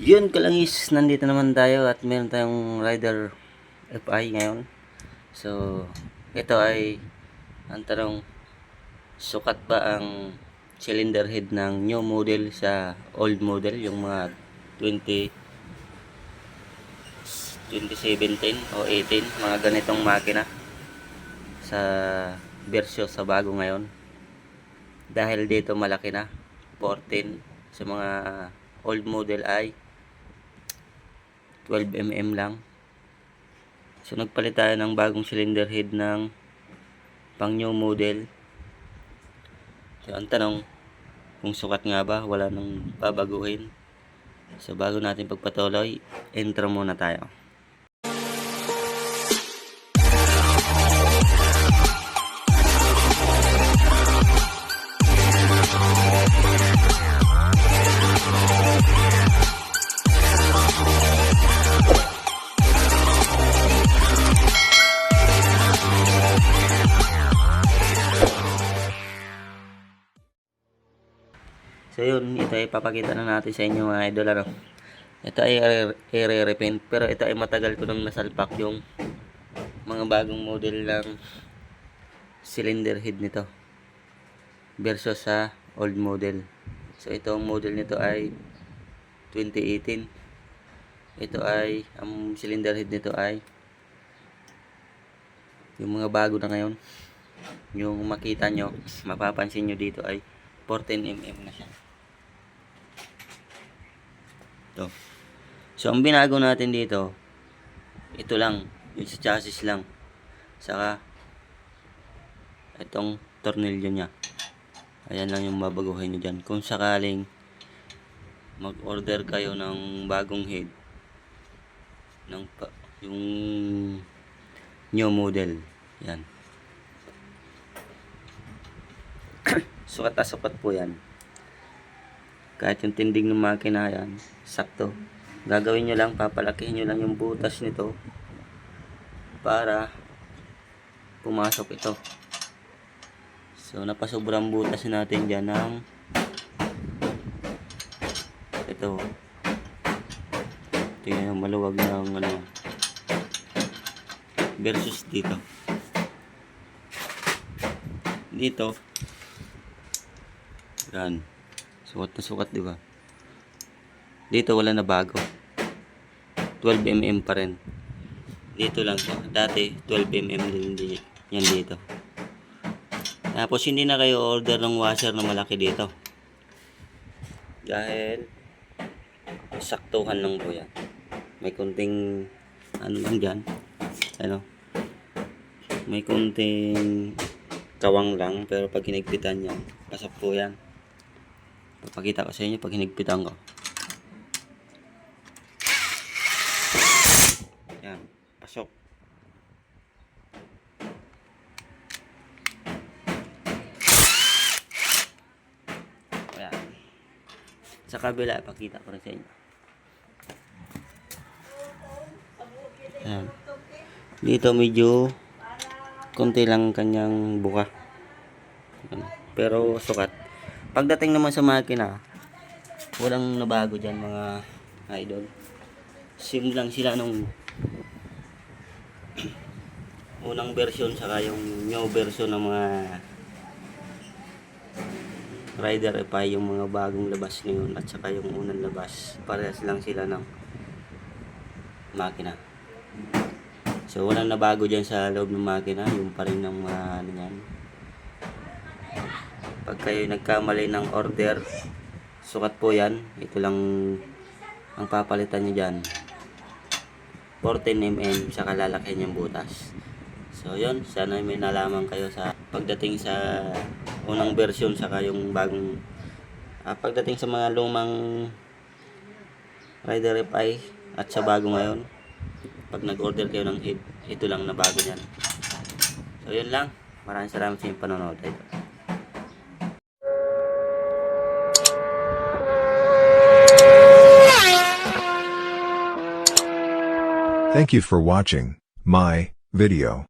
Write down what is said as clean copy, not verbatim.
Yun kalangis, nandito naman tayo at meron tayong Rider FI ngayon. So, ito ay ang tanong, sukat ba ang cylinder head ng new model sa old model, yung mga 2017 o 18, mga ganitong makina sa bersyo sa bago ngayon. Dahil dito malaki na 14, sa mga old model ay 12mm lang. So nagpalit tayo ng bagong cylinder head ng pang new model. So ang tanong, kung sukat nga ba, wala nang babaguhin. So bago natin pagpatuloy, intro muna tayo. So yun, ito ay papakita na natin sa inyo mga idol, ano. Ito ay i-repaint, pero ito ay matagal ko nang nasalpak yung mga bagong model ng cylinder head nito versus sa old model. So ito, ang model nito ay 2018. Ito ay, ang cylinder head nito ay yung mga bago na ngayon. Yung makita nyo, mapapansin nyo dito ay 14mm na siya. Ito. So ang binago natin dito, ito lang, yung sa chassis lang, saka itong tornilyo nya. Ayan lang yung babaguhin nyo dyan. Kung sakaling mag-order kayo ng bagong head, ng yung new model, yan. Sukat na sukat po yan. Kahit yung tindig ng makina yan, sakto. Gagawin nyo lang, papalakihin nyo lang yung butas nito para pumasok ito. So napasobrang butas natin dyan ng ito. Tingnan yung maluwag ng ano versus dito. Dito yan, sukat na sukat, di ba? Dito wala na bago, 12mm pa rin. Dito lang siya, dati 12mm din yan dito. Tapos hindi na kayo order ng washer na malaki dito, dahil saktuhan lang po yan. May kunting ano lang dyan, ano, may kunting kawang lang, pero pag hinigpitan yan, pasok po yan. Papakita ko sa inyo pag hinigpitan ko. Yan, pasok. Ayan. Sa kabila, pakita ko rin sa inyo. Ayan. Dito medyo konti lang kanyang buka. Ayan. Pero sukat. Pagdating naman sa makina, walang nabago dyan mga idol. Same lang sila nung unang version saka yung new version ng mga Rider FI, yung mga bagong labas ngayon at saka yung unang labas. Parehas lang sila ng makina. So walang nabago dyan sa loob ng makina, yung pa rin ng mga ano yan. Pag kayo nagkamali ng order, sukat po yan. Ito lang ang papalitan nyo dyan, 14mm, saka lalakihin yung butas. So yun, sana may nalaman kayo sa pagdating sa unang version saka yung bagong pagdating sa mga lumang Rider FI at sa bago ngayon. Pag nag-order kayo ng head, ito lang na bago yan. So yun lang, maraming salamat sa inyong panonood. Thank you for watching my video.